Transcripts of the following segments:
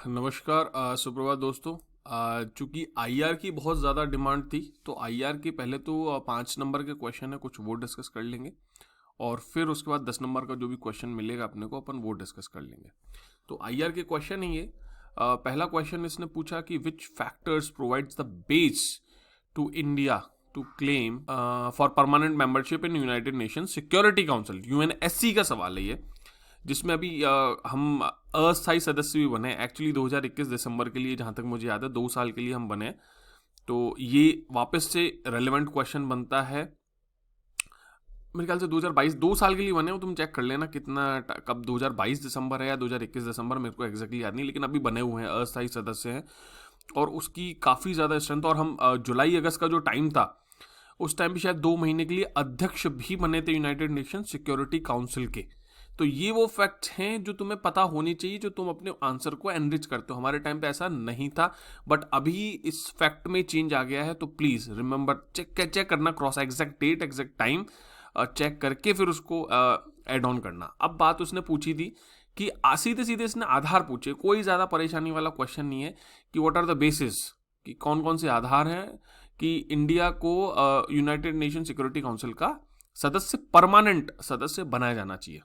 नमस्कार, सुप्रभात दोस्तों। चूंकि आईआर की बहुत ज़्यादा डिमांड थी, तो आईआर के पहले तो 5 नंबर के क्वेश्चन है, कुछ वो डिस्कस कर लेंगे और फिर उसके बाद 10 नंबर का जो भी क्वेश्चन मिलेगा अपने को अपन वो डिस्कस कर लेंगे। तो आईआर के क्वेश्चन ही ये। पहला क्वेश्चन इसने पूछा कि which factors provides the base to India to claim for permanent membership in United Nation Security Council, UNSC का सवाल है ये, जिसमें अभी हम अस्थायी सदस्य भी बने। एक्चुअली 2021 दिसंबर के लिए, जहाँ तक मुझे याद है, 2 साल के लिए हम बने। तो ये वापस से रेलेवेंट क्वेश्चन बनता है। मेरे ख्याल से 2022, 2 साल के लिए बने हो। तुम चेक कर लेना कितना कब 2022 दिसंबर है या 2021 दिसंबर, मेरे को एग्जैक्टली याद नहीं, लेकिन अभी बने हुए हैं, अस्थायी सदस्य हैं और उसकी काफ़ी ज़्यादा स्ट्रेंथ। और हम जुलाई अगस्त का जो टाइम था, उस टाइम भी शायद 2 महीने के लिए अध्यक्ष भी बने थे यूनाइटेड नेशन सिक्योरिटी काउंसिल के। तो ये वो फैक्ट्स हैं जो तुम्हें पता होनी चाहिए, जो तुम अपने आंसर को एनरिच करते हो। हमारे टाइम पे ऐसा नहीं था, बट अभी इस फैक्ट में चेंज आ गया है। तो प्लीज़ रिमेंबर, चेक करना, cross exact date, exact time check करके फिर उसको ऐड ऑन करना। अब बात उसने पूछी थी कि सीधे सीधे इसने आधार पूछे, कोई ज़्यादा परेशानी वाला क्वेश्चन नहीं है कि व्हाट आर द बेसिस, कि कौन कौन से आधार हैं कि इंडिया को यूनाइटेड नेशन सिक्योरिटी काउंसिल का सदस्य, परमानेंट सदस्य बनाया जाना चाहिए।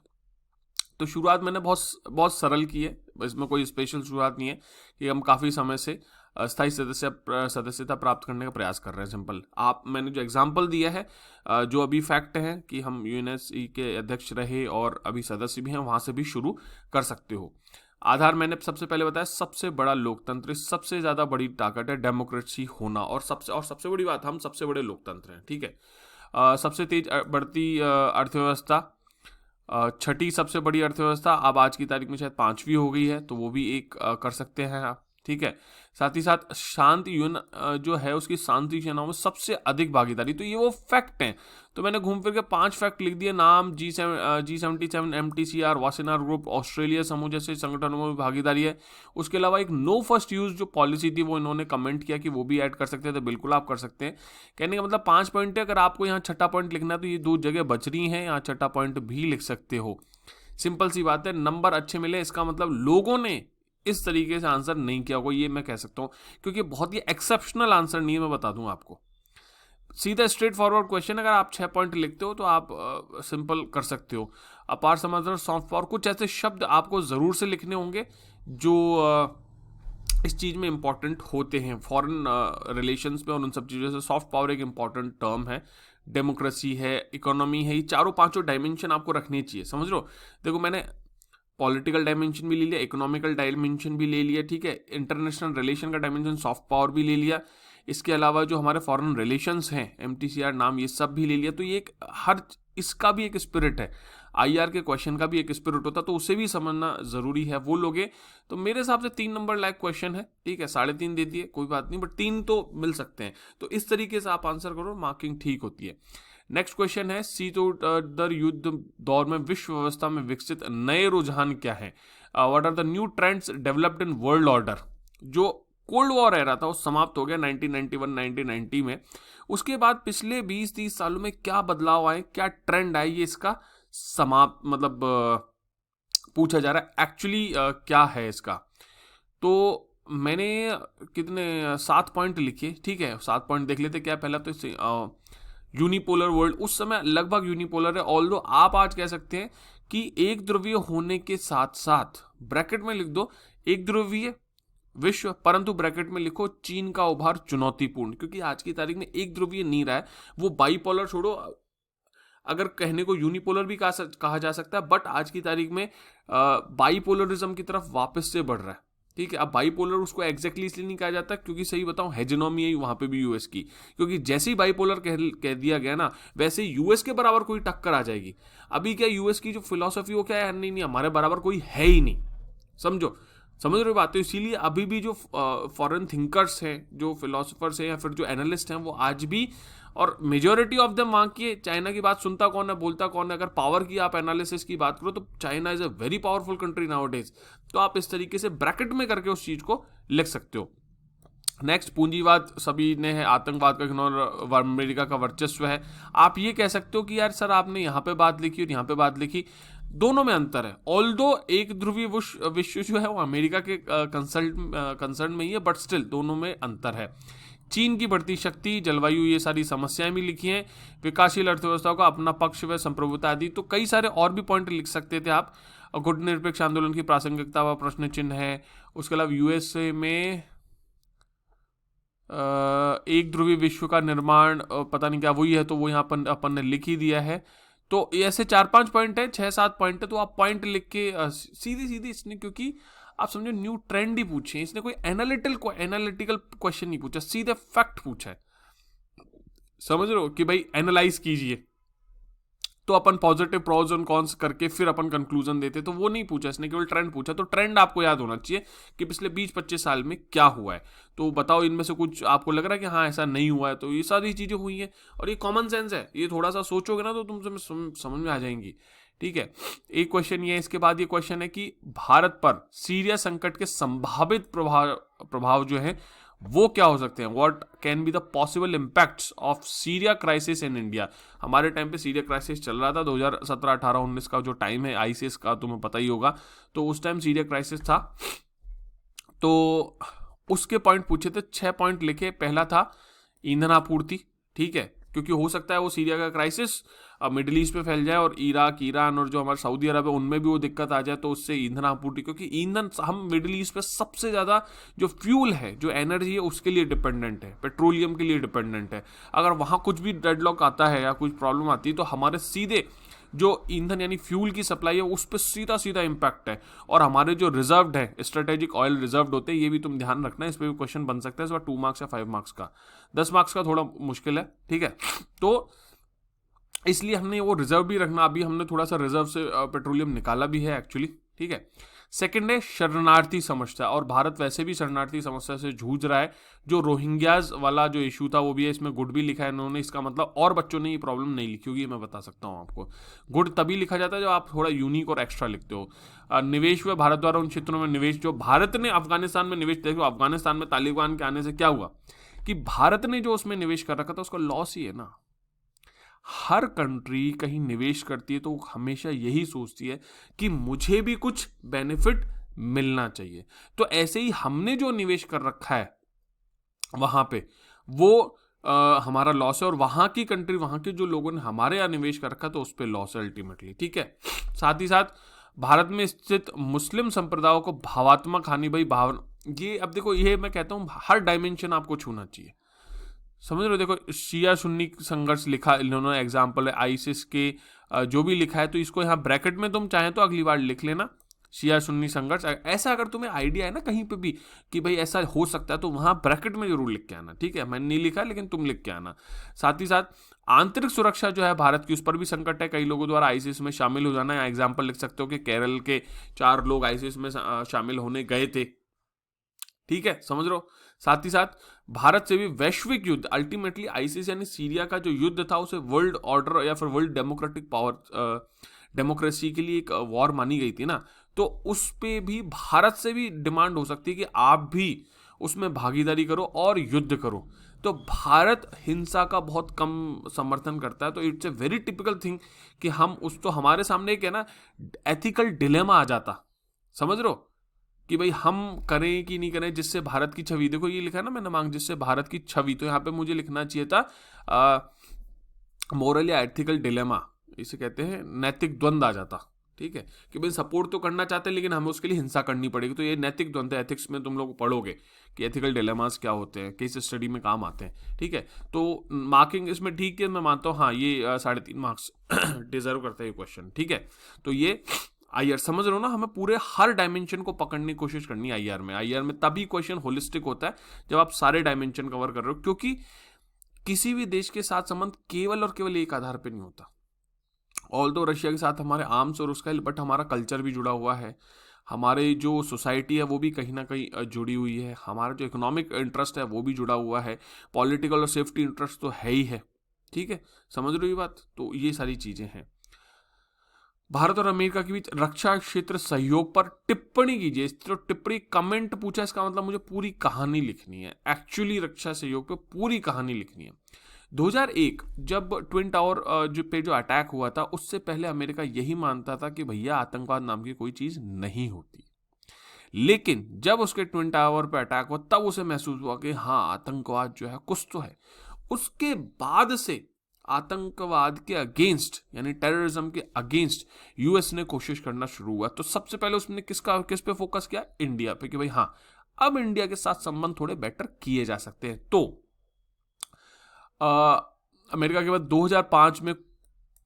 तो शुरुआत मैंने बहुत बहुत सरल की है, इसमें कोई स्पेशल शुरुआत नहीं है कि हम काफ़ी समय से स्थायी सदस्यता प्राप्त करने का प्रयास कर रहे हैं। सिंपल, मैंने जो एग्जांपल दिया है, जो अभी फैक्ट है कि हम यूएनएससी के अध्यक्ष रहे और अभी सदस्य भी हैं, वहाँ से भी शुरू कर सकते हो। आधार मैंने सबसे पहले बताया, सबसे बड़ा लोकतंत्र, सबसे ज़्यादा बड़ी ताकत है डेमोक्रेसी होना, और सबसे बड़ी बात, हम सबसे बड़े लोकतंत्र हैं, ठीक है। सबसे तेज बढ़ती अर्थव्यवस्था, छठी सबसे बड़ी अर्थव्यवस्था, अब आज की तारीख में शायद 5वीं हो गई है, तो वो भी एक कर सकते हैं आप, ठीक है। साथ ही साथ शांति यून जो है, उसकी शांति सेनाओं में सबसे अधिक भागीदारी। तो ये वो फैक्ट हैं। तो मैंने घूम फिर के 5 फैक्ट लिख दिए। नाम, G77, MTCR, Wassenaar group, Australia समूह जैसे संगठनों में भागीदारी है। उसके अलावा एक नो फर्स्ट यूज जो पॉलिसी थी, वो इन्होंने कमेंट किया कि वो भी ऐड कर सकते हैं, तो बिल्कुल आप कर सकते हैं। कहने का मतलब 5 पॉइंट है। अगर आपको यहाँ छठा पॉइंट लिखना है तो ये 2 जगह बच रही हैं, यहाँ छठा पॉइंट भी लिख सकते हो। सिंपल सी बात है, नंबर अच्छे मिले, इसका मतलब लोगों ने इस तरीके से आंसर नहीं किया होगा, ये मैं कह सकता हूँ, क्योंकि बहुत ही एक्सेप्शनल आंसर नहीं है। मैं बता दूं आपको, सीधा स्ट्रेट फॉरवर्ड क्वेश्चन। अगर आप 6 पॉइंट लिखते हो तो आप सिंपल कर सकते हो। अपार समझदार, सॉफ्ट पावर, कुछ ऐसे शब्द आपको ज़रूर से लिखने होंगे जो इस चीज़ में इंपॉर्टेंट होते हैं, फॉरेन रिलेशंस में, और उन सब चीज़ों से। सॉफ्ट पावर एक इंपॉर्टेंट टर्म है, डेमोक्रेसी है, इकोनॉमी है, ये चारों पांचों डायमेंशन आपको रखनी चाहिए, समझ लो। देखो, मैंने पॉलिटिकल डायमेंशन भी ले लिया, इकोनॉमिकल डायमेंशन भी ले लिया, ठीक है, इंटरनेशनल रिलेशन का डायमेंशन, सॉफ्ट पावर भी ले लिया, इसके अलावा जो हमारे फॉरेन रिलेशंस हैं, MTCR नाम, ये सब भी ले लिया। तो ये एक इसका भी एक स्पिरिट है, आईआर के क्वेश्चन का भी एक स्पिरिट होता है, तो उसे भी समझना जरूरी है। वो लोगे तो मेरे हिसाब से 3 नंबर लायक क्वेश्चन है, ठीक है। 3.5 दे दिए, कोई बात नहीं, बट 3 तो मिल सकते हैं। तो इस तरीके से आप आंसर करो, मार्किंग ठीक होती है। नेक्स्ट क्वेश्चन है, शीतोत्तर युद्ध दौर में विश्व व्यवस्था में विकसित नए रुझान क्या है? What are the new trends developed in world order? जो कोल्ड वॉर रह रहा था वो समाप्त हो गया 1991 1990 में। उसके बाद पिछले 20-30 सालों में क्या बदलाव आए, क्या ट्रेंड आए, ये इसका समाप्त मतलब पूछा जा रहा है। एक्चुअली क्या है इसका? तो मैंने कितने 7 पॉइंट लिखे, ठीक है। 7 पॉइंट देख लेते। क्या पहला तो यूनिपोलर वर्ल्ड, उस समय लगभग यूनिपोलर है, ऑल्दो आप आज कह सकते हैं कि एक ध्रुवीय होने के साथ साथ, ब्रैकेट में लिख दो एक ध्रुवीय विश्व, परंतु ब्रैकेट में लिखो चीन का उभार चुनौतीपूर्ण, क्योंकि आज की तारीख में एक ध्रुवीय नहीं रहा है, वो बाईपोलर छोड़ो, अगर कहने को यूनिपोलर भी कहा जा सकता है, बट आज की तारीख में बाईपोलरिज्म की तरफ वापस से बढ़ रहा है, ठीक है। अब बाईपोलर उसको एग्जैक्टली इसलिए नहीं कहा जाता, क्योंकि सही बताऊं, हेजेनोमी है वहां पे भी यूएस की, क्योंकि जैसे ही बाईपोलर कह दिया गया ना, वैसे यूएस के बराबर कोई टक्कर आ जाएगी। अभी क्या यूएस की जो फिलॉसफी, वो क्या है, नहीं हमारे बराबर कोई है ही नहीं, समझ रहे हो बात? तो इसीलिए अभी भी जो फॉरेन थिंकर्स हैं, जो फिलोसफर्स हैं या फिर जो एनालिस्ट हैं, वो आज भी, और मेजोरिटी ऑफ देम वहाँ की, चाइना की बात सुनता कौन है, बोलता कौन है? अगर पावर की आप एनालिसिस की बात करो तो China is a very powerful country now days. तो आप इस तरीके से ब्रैकेट में करके उस चीज को लिख सकते हो। नेक्स्ट, पूंजीवाद सभी ने है, आतंकवाद का इग्नोर, अमेरिका का वर्चस्व है। आप ये कह सकते हो कि यार सर, आपने यहाँ पे बात लिखी और यहाँ पे बात लिखी, दोनों में अंतर है। ऑल्दो एक ध्रुवीय विश्व जो है वो अमेरिका के कंसर्न में ही है, बट स्टिल दोनों में अंतर है। चीन की बढ़ती शक्ति, जलवायु, ये सारी समस्याएं भी लिखी हैं। विकासशील अर्थव्यवस्था का अपना पक्ष व संप्रभुता आदि, तो कई सारे और भी पॉइंट लिख सकते थे आप। गुटनिरपेक्ष आंदोलन की प्रासंगिकता व प्रश्न चिन्ह है। उसके अलावा यूएसए में एक ध्रुवीय विश्व का निर्माण, पता नहीं क्या वही है, तो वो यहाँ अपन ने लिख ही दिया है। तो ऐसे 4-5 पॉइंट है, 6-7 पॉइंट है, तो आप पॉइंट लिख के सीधी सीधी इसने, क्योंकि आप समझो न्यू ट्रेंड ही पूछे, इसने कोई एनालिटिकल क्वेश्चन नहीं पूछा, सीधे फैक्ट पूछा है। समझ रहे हो कि भाई एनालाइज कीजिए, तो अपन पॉजिटिव प्रोज और कॉन्स करके फिर अपन कंक्लूजन देते, तो वो नहीं पूछा इसने, केवल ट्रेंड पूछा। तो ट्रेंड आपको याद होना चाहिए कि पिछले 20-25 साल में क्या हुआ है, तो बताओ इनमें से कुछ आपको लग रहा है कि हाँ ऐसा नहीं हुआ है, तो ये सारी चीजें हुई हैं और ये कॉमन सेंस है, ये थोड़ा सा सोचोगे ना तो तुम समझ में आ जाएंगी। ठीक है, एक क्वेश्चन ये है। इसके बाद ये क्वेश्चन है कि भारत पर सीरिया संकट के संभावित प्रभाव जो है वो क्या हो सकते हैं। What can be the possible impacts of Syria crisis in India. हमारे टाइम पे सीरिया क्राइसिस चल रहा था, 2017, 18, 19 का जो टाइम है आईसीएस का, तुम्हें पता ही होगा, तो उस टाइम सीरिया क्राइसिस था। तो उसके पॉइंट पूछे थे, 6 पॉइंट लिखे। पहला था ईंधन आपूर्ति, ठीक है, क्योंकि हो सकता है वो सीरिया का क्राइसिस मिडिल ईस्ट पे फैल जाए और इराक, ईरान और जो हमारे सऊदी अरब है उनमें भी वो दिक्कत आ जाए, तो उससे ईंधन आपूर्ति, क्योंकि ईंधन हम मिडिल ईस्ट पे सबसे ज्यादा जो फ्यूल है, जो एनर्जी है, उसके लिए डिपेंडेंट है, पेट्रोलियम के लिए डिपेंडेंट है। अगर वहां कुछ भी डेडलॉक आता है या कुछ प्रॉब्लम आती है तो हमारे सीधे जो ईंधन यानी फ्यूल की सप्लाई है उस पर सीधा सीधा इम्पैक्ट है। और हमारे जो रिजर्व्ड है, स्ट्रेटेजिक ऑयल रिजर्व्ड होते हैं, ये भी तुम ध्यान रखना, इस पर भी क्वेश्चन बन सकता है, इस बार 2 मार्क्स या 5 मार्क्स का। 10 मार्क्स का थोड़ा मुश्किल है, ठीक है, तो इसलिए हमने वो रिजर्व भी रखना। अभी हमने थोड़ा सा रिजर्व से पेट्रोलियम निकाला भी है एक्चुअली, ठीक है। सेकंड है शरणार्थी समस्या, और भारत वैसे भी शरणार्थी समस्या से जूझ रहा है। जो रोहिंग्याज वाला जो इशू था वो भी है, इसमें गुड भी लिखा है इन्होंने, इसका मतलब और बच्चों ने ये प्रॉब्लम नहीं लिखी होगी, मैं बता सकता हूँ आपको। गुड तभी लिखा जाता है जब आप थोड़ा यूनिक और एक्स्ट्रा लिखते हो। निवेश व भारत द्वारा उन क्षेत्रों में निवेश, जो भारत ने अफगानिस्तान में निवेश, देखो अफगानिस्तान में तालिबान के आने से क्या हुआ कि भारत ने जो उसमें निवेश कर रखा था उसका लॉस ही है ना। हर कंट्री कहीं निवेश करती है तो हमेशा यही सोचती है कि मुझे भी कुछ बेनिफिट मिलना चाहिए। तो ऐसे ही हमने जो निवेश कर रखा है वहां पे वो हमारा लॉस है, और वहां की कंट्री, वहां के जो लोगों ने हमारे यहाँ निवेश कर रखा तो उस पर लॉस है अल्टीमेटली, ठीक है। साथ ही साथ भारत में स्थित मुस्लिम संप्रदायों को भावात्मक हानि, भाई भावना, ये अब देखो, ये मैं कहता हूं हर डायमेंशन आपको छूना चाहिए, समझ रहे हो। देखो शिया सुन्नी संघर्ष लिखा इन्होंने, एग्जाम्पल है आईसिस के जो भी लिखा है, तो इसको यहाँ ब्रैकेट में तुम चाहें तो अगली बार लिख लेना, शिया सुन्नी संघर्ष। ऐसा अगर तुम्हें आइडिया है ना कहीं पे भी कि भाई ऐसा हो सकता है, तो वहां ब्रैकेट में जरूर लिख के आना, ठीक है। मैंने नहीं लिखा लेकिन तुम लिख के आना। साथ ही साथ आंतरिक सुरक्षा जो है भारत की, उस पर भी संकट है, कई लोगों द्वारा आईसीस में शामिल हो जाना है। एग्जाम्पल लिख सकते हो कि केरल के 4 लोग आईसीस में शामिल होने गए थे, ठीक है, समझ रहे हो। साथ ही साथ भारत से भी वैश्विक युद्ध, अल्टीमेटली आईसीस यानी सीरिया का जो युद्ध था उसे वर्ल्ड ऑर्डर या फिर वर्ल्ड डेमोक्रेटिक पावर, डेमोक्रेसी के लिए एक वॉर मानी गई थी ना, तो उस पे भी भारत से भी डिमांड हो सकती है कि आप भी उसमें भागीदारी करो और युद्ध करो। तो भारत हिंसा का बहुत कम समर्थन करता है, तो it's a very typical thing कि हम उस, तो हमारे सामने एक है ना एथिकल डिलेमा आ जाता, समझ रहे हो, कि भाई हम करें कि नहीं करें, जिससे भारत की छवि, देखो ये लिखा है ना मैंने मांग, जिससे भारत की छवि, तो यहाँ पे मुझे लिखना चाहिए था मोरल या एथिकल डिलेमा, इसे कहते हैं नैतिक द्वंद्व आ जाता, ठीक है, कि भाई सपोर्ट तो करना चाहते हैं लेकिन हमें उसके लिए हिंसा करनी पड़ेगी। तो ये नैतिक द्वंद्व, एथिक्स में तुम लोग पढ़ोगे कि एथिकल डिलेमास क्या होते हैं, केस स्टडी में काम आते हैं, ठीक है। तो मार्किंग इसमें ठीक है, मैं मानता हूँ, हाँ ये 3.5 मार्क्स डिजर्व करता है ये क्वेश्चन, ठीक है। तो ये आईआर, समझ रहे हो ना, हमें पूरे हर डायमेंशन को पकड़ने की कोशिश करनी है आईआर में। आईआर में तभी क्वेश्चन होलिस्टिक होता है जब आप सारे डायमेंशन कवर कर रहे हो, क्योंकि किसी भी देश के साथ संबंध केवल और केवल एक आधार पे नहीं होता। ऑल्दो रशिया के साथ हमारे आर्म्स और उसका, बट हमारा कल्चर भी जुड़ा हुआ है, हमारे जो सोसाइटी है वो भी कहीं ना कहीं जुड़ी हुई है, हमारा जो इकोनॉमिक इंटरेस्ट है वो भी जुड़ा हुआ है, पॉलिटिकल और सेफ्टी इंटरेस्ट तो है ही है, ठीक है, समझ रहे हो ये बात। तो ये सारी चीजें हैं। भारत और अमेरिका के बीच रक्षा क्षेत्र सहयोग पर टिप्पणी कीजिए। तो टिप्पणी कमेंट पूछा, इसका मतलब मुझे पूरी कहानी लिखनी है, एक्चुअली रक्षा सहयोग पे पूरी कहानी लिखनी है। 2001 जब ट्विन टावर जो अटैक हुआ था, उससे पहले अमेरिका यही मानता था कि भैया आतंकवाद नाम की कोई चीज नहीं होती। लेकिन जब उसके ट्विन टावर पे अटैक हुआ तब उसे महसूस हुआ कि हाँ, आतंकवाद जो है कुछ तो है। उसके बाद से आतंकवाद के अगेंस्ट, यानी टेररिज्म के अगेंस्ट यूएस ने कोशिश करना शुरू हुआ। तो सबसे पहले उसने किस पे फोकस किया? इंडिया पे, कि भाई हाँ, अब इंडिया के साथ संबंध थोड़े बेटर किए जा सकते हैं। तो अमेरिका के बाद 2005 में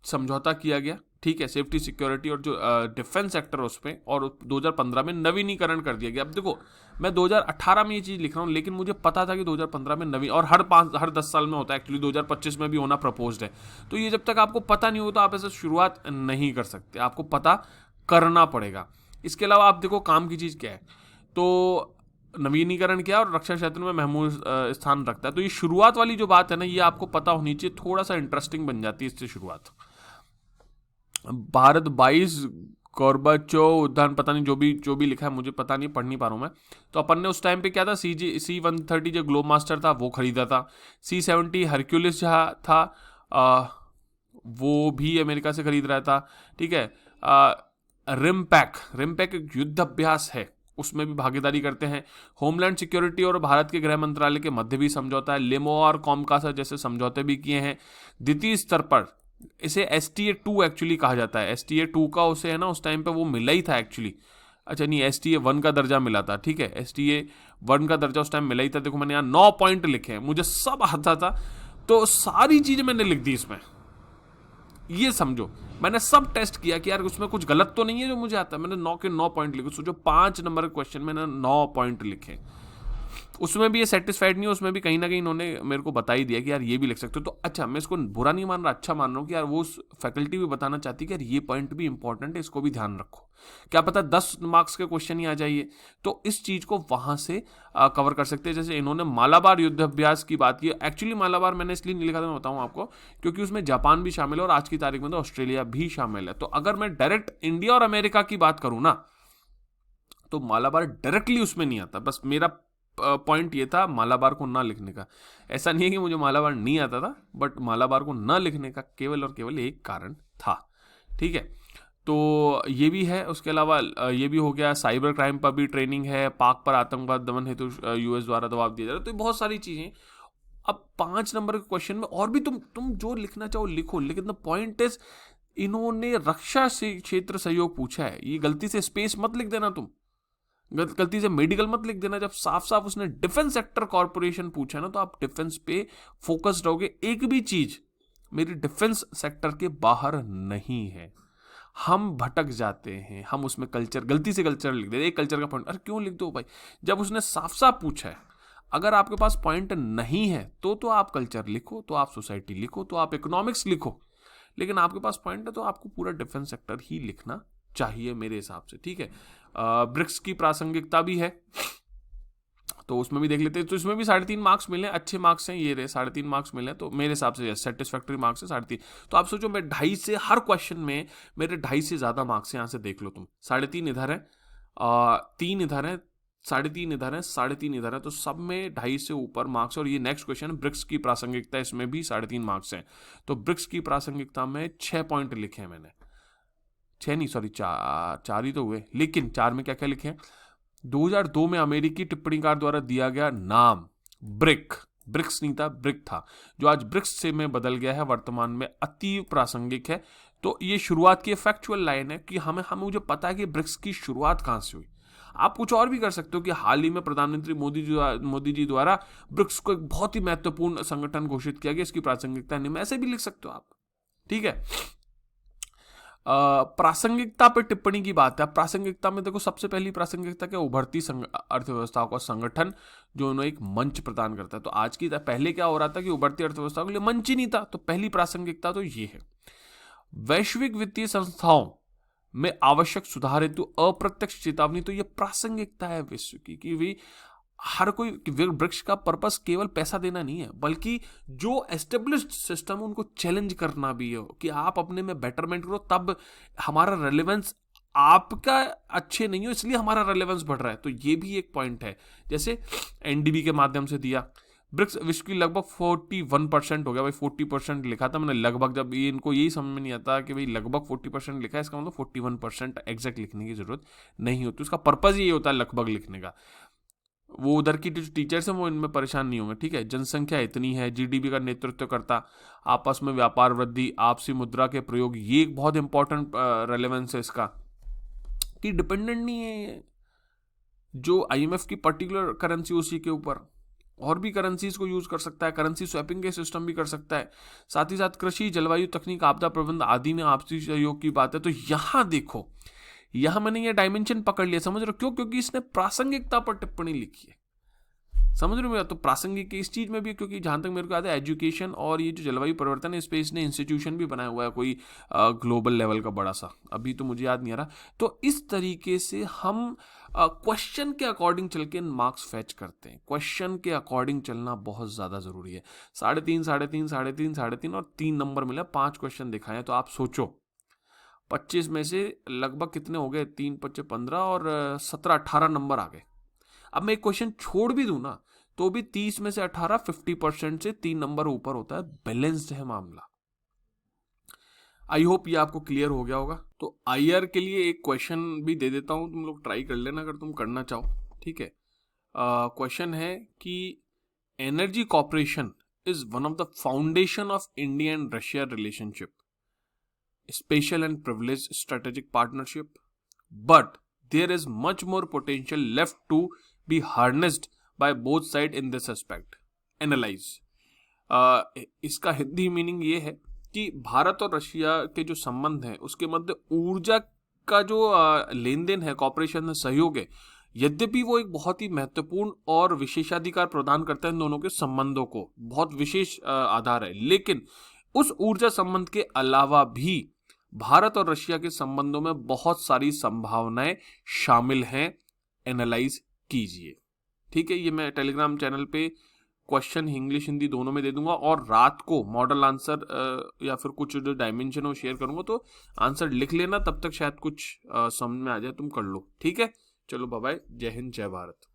समझौता किया गया, ठीक है, सेफ्टी सिक्योरिटी और जो डिफेंस सेक्टर उस पर, और 2015 में नवीनीकरण कर दिया गया। अब देखो, मैं 2018 में ये चीज़ लिख रहा हूँ, लेकिन मुझे पता था कि 2015 में नवीन, और हर 10 साल में होता है एक्चुअली, 2025 में भी होना प्रपोज्ड है। तो ये जब तक आपको पता नहीं हो तो आप ऐसे शुरुआत नहीं कर सकते, आपको पता करना पड़ेगा। इसके अलावा आप देखो काम की चीज़ क्या है, तो नवीनीकरण किया और रक्षा क्षेत्र में महमूद स्थान रखता है। तो ये शुरुआत वाली जो बात है ना, ये आपको पता होनी चाहिए, थोड़ा सा इंटरेस्टिंग बन जाती है इससे शुरुआत। भारत 22 गोर्बाचोव उद्यान, पता नहीं जो भी लिखा है, मुझे पता नहीं, पढ़ नहीं पा रहा हूँ मैं। तो अपन ने उस टाइम पे क्या था, C-130 जो ग्लोब मास्टर था वो खरीदा था। C-70 हरक्यूलिस जहाँ था वो भी अमेरिका से खरीद रहा था, ठीक है। रिमपैक एक युद्ध अभ्यास है, उसमें भी भागीदारी करते हैं। होमलैंड सिक्योरिटी और भारत के गृह मंत्रालय के मध्य भी समझौता है। लेमो और कॉमकासा जैसे समझौते भी किए हैं। द्वितीय स्तर पर इसे STA-2 एक्चुअली कहा जाता है। STA-2 का उसे है ना उस टाइम पे वो मिला ही था एक्चुअली, अच्छा नहीं, STA-1 का दर्जा मिला था, ठीक है, STA-1 का दर्जा उस टाइम मिला ही था। देखो मैंने यहाँ 9 पॉइंट लिखे हैं, मुझे सब आता था, तो सारी चीजें मैंने लिख दी इसमें। ये समझो, मैंने सब टेस्ट किया कि यार उसमें कुछ गलत तो नहीं है जो मुझे आता है। मैंने 9 के 9 पॉइंट लिखे। सोचो 5 नंबर क्वेश्चन में मैंने 9 पॉइंट लिखे। उसमें भी ये सेटिस्फाइड नहीं है, उसमें भी कहीं ना कहीं इन्होंने मेरे को बता ही दिया कि यार ये भी लिख सकते हो। तो अच्छा, मैं इसको बुरा नहीं मान रहा, अच्छा मान रहा हूँ कि यार वो फैकल्टी भी बताना चाहती है कि यार ये पॉइंट भी इंपॉर्टेंट है, इसको भी ध्यान रखो। क्या पता 10 मार्क्स के क्वेश्चन ही आ जाइए, तो इस चीज को वहां से कवर कर सकते हैं। जैसे इन्होंने मालाबार युद्ध अभ्यास की बात की। एक्चुअली मालाबार मैंने इसलिए नहीं लिखा था, मैं बताऊँ आपको, क्योंकि उसमें जापान भी शामिल है और आज की तारीख में तो ऑस्ट्रेलिया भी शामिल है। तो अगर मैं डायरेक्ट इंडिया और अमेरिका की बात करूं ना, तो मालाबार डायरेक्टली उसमें नहीं आता। बस मेरा पॉइंट ये था मालाबार को ना लिखने का। ऐसा नहीं है कि मुझे मालाबार नहीं आता था, बट मालाबार को ना लिखने का केवल और केवल एक कारण था, ठीक है। तो ये भी है। उसके अलावा ये भी हो गया, साइबर क्राइम पर भी ट्रेनिंग है, पाक पर आतंकवाद दमन हेतु यूएस द्वारा दबाव दिया जा रहा है। तो बहुत सारी चीजें। अब 5 नंबर के क्वेश्चन में और भी तुम जो लिखना चाहो लिखो, लेकिन द पॉइंट इज, इन्होंने रक्षा से क्षेत्र सहयोग पूछा है। ये गलती से स्पेस मत लिख देना, तुम गलती से मेडिकल मत लिख देना। जब साफ साफ उसने डिफेंस सेक्टर कॉर्पोरेशन पूछा ना, तो आप डिफेंस पे फोकस्ड रहोगे। एक भी चीज मेरी डिफेंस सेक्टर के बाहर नहीं है। हम भटक जाते हैं, हम उसमें कल्चर, गलती से कल्चर लिख देते, एक कल्चर का पॉइंट, अरे क्यों लिख दो भाई, जब उसने साफ साफ पूछा है। अगर आपके पास पॉइंट नहीं है तो आप कल्चर लिखो, तो आप सोसाइटी लिखो, तो आप इकोनॉमिक्स लिखो, लेकिन आपके पास पॉइंट है तो आपको पूरा डिफेंस सेक्टर ही लिखना चाहिए मेरे हिसाब से, ठीक है। ब्रिक्स की प्रासंगिकता भी है, तो उसमें भी देख लेते हैं। तो इसमें भी 3.5 मार्क्स मिले, अच्छे मार्क्स हैं ये रहे, 3.5 मार्क्स मिले, तो मेरे हिसाब से सेटिस्फैक्टरी मार्क्स है 3.5। तो आप सोचो, मैं 2.5 से हर क्वेश्चन में मेरे 2.5 से ज्यादा मार्क्स हैं। यहाँ से देख लो तुम, 3.5 इधर है, 3 इधर है, 3.5 इधर है, 3.5 इधर है, तो सब में 2.5 से ऊपर मार्क्स। और ये नेक्स्ट क्वेश्चन ब्रिक्स की प्रासंगिकता, इसमें भी 3.5 मार्क्स हैं। तो ब्रिक्स की प्रासंगिकता में 6 पॉइंट लिखे हैं मैंने, 6 नहीं सॉरी 4 ही तो हुए, लेकिन 4 में क्या क्या लिखे हैं। 2002 में अमेरिकी टिप्पणीकार द्वारा दिया गया नाम ब्रिक्स नहीं था, ब्रिक था, जो आज ब्रिक्स से में बदल गया है, वर्तमान में अति प्रासंगिक है। तो ये शुरुआत की फैक्चुअल लाइन है कि हमें मुझे पता है कि ब्रिक्स की शुरुआत कहां से हुई। आप कुछ और भी कर सकते हो कि हाल ही में प्रधानमंत्री मोदी जी द्वारा ब्रिक्स को एक बहुत ही महत्वपूर्ण संगठन घोषित किया गया, इसकी प्रासंगिकता नहीं, ऐसे भी लिख सकते हो आप, ठीक है। प्रासंगिकता पर टिप्पणी की बात है। प्रासंगिकता में देखो, सबसे पहली प्रासंगिकता क्या, उभरती अर्थव्यवस्थाओं का संगठन जो उन्हें एक मंच प्रदान करता है। तो आज की पहले क्या हो रहा था कि उभरती अर्थव्यवस्थाओं के लिए मंच ही नहीं था, तो पहली प्रासंगिकता तो ये है। वैश्विक वित्तीय संस्थाओं में आवश्यक सुधार हेतु अप्रत्यक्ष चेतावनी, तो ये प्रासंगिकता है विश्व की, कि भी हर कोई, वृक्ष का पर्पस केवल पैसा देना नहीं है, बल्कि जो एस्टेब्लिश्ड सिस्टम उनको चैलेंज करना भी है कि आप अपने में बेटरमेंट करो, तब हमारा रेलेवेंस, आपका अच्छे नहीं हो इसलिए हमारा रेलेवेंस बढ़ रहा है। तो ये भी एक पॉइंट है। जैसे एनडीबी के माध्यम से दिया, ब्रिक्स विश्व की लगभग 41% हो गया भाई, 40% लिखा था मैंने लगभग, जब ये इनको यही समझ में नहीं आता कि भाई लगभग 40% लिखा है, इसका मतलब 41% एग्जैक्ट लिखने की जरूरत नहीं होती, उसका पर्पज यही होता है लगभग लिखने का। वो उधर की जो टीचर्स हैं वो इनमें परेशान नहीं होंगे, ठीक है। जनसंख्या इतनी है, जीडीपी का नेतृत्व करता, आपस में व्यापार वृद्धि, आपसी मुद्रा के प्रयोग, ये एक बहुत इंपॉर्टेंट रेलेवेंस है इसका, कि डिपेंडेंट नहीं है जो आईएमएफ की पर्टिकुलर करेंसी उसी के ऊपर, और भी करेंसीज को यूज कर सकता है, करेंसी स्वैपिंग के सिस्टम भी कर सकता है। साथ ही साथ कृषि, जलवायु, तकनीक, आपदा प्रबंध आदि में आपसी सहयोग की बात है। तो यहां देखो, यहां मैंने ये डायमेंशन पकड़ लिया, समझ रहे हो क्यों? क्योंकि इसने प्रासंगिकता पर टिप्पणी लिखी है, समझ रहे हो मेरा? तो प्रासंगिक इस चीज में भी, क्योंकि जहां तक मेरे को याद है एजुकेशन और ये जो जलवायु परिवर्तन है, इस पे इसने इंस्टीट्यूशन भी बनाया हुआ है कोई ग्लोबल लेवल का बड़ा सा, अभी तो मुझे याद नहीं आ रहा। तो इस तरीके से हम क्वेश्चन के अकॉर्डिंग चल के मार्क्स फैच करते हैं, क्वेश्चन के अकॉर्डिंग चलना बहुत ज्यादा जरूरी है। 3.5, 3.5, 3.5, 3.5 और 3 नंबर मिला, 5 क्वेश्चन दिखाए, तो आप सोचो 25 में से लगभग कितने हो गए, 3, 5, 15 और 17, 18 नंबर आ गए। अब मैं एक क्वेश्चन छोड़ भी दूं ना तो भी 30 में से 18, 50% से 3 नंबर ऊपर होता है, बैलेंस्ड है मामला। आई होप ये आपको क्लियर हो गया होगा। तो आईआर के लिए एक क्वेश्चन भी दे देता हूं, तुम लोग ट्राई कर लेना अगर तुम करना चाहो, ठीक है। क्वेश्चन है कि energy corporation is one of the foundation of India and Russia relationship, special and privilege strategic partnership, but there is much more potential left to be harnessed by both sides in this aspect. Analyze. इसका Hindi meaning ये है कि भारत और Russia के जो संबंध है उसके मध्य ऊर्जा का जो लेन देन है, कॉपरेशन है, सहयोग है, यद्यपि वो एक बहुत ही महत्वपूर्ण और विशेषाधिकार प्रदान करता है इन दोनों के संबंधों को, बहुत विशेष आधार है, लेकिन उस ऊर्जा संबंध के अलावा भी भारत और रशिया के संबंधों में बहुत सारी संभावनाएं शामिल हैं। एनालाइज कीजिए, ठीक है। ये मैं टेलीग्राम चैनल पे क्वेश्चन इंग्लिश हिंदी दोनों में दे दूंगा, और रात को मॉडल आंसर या फिर कुछ जो डायमेंशन हो शेयर करूंगा, तो आंसर लिख लेना, तब तक शायद कुछ समझ में आ जाए, तुम कर लो, ठीक है। चलो बाय बाय, जय हिंद, जय भारत।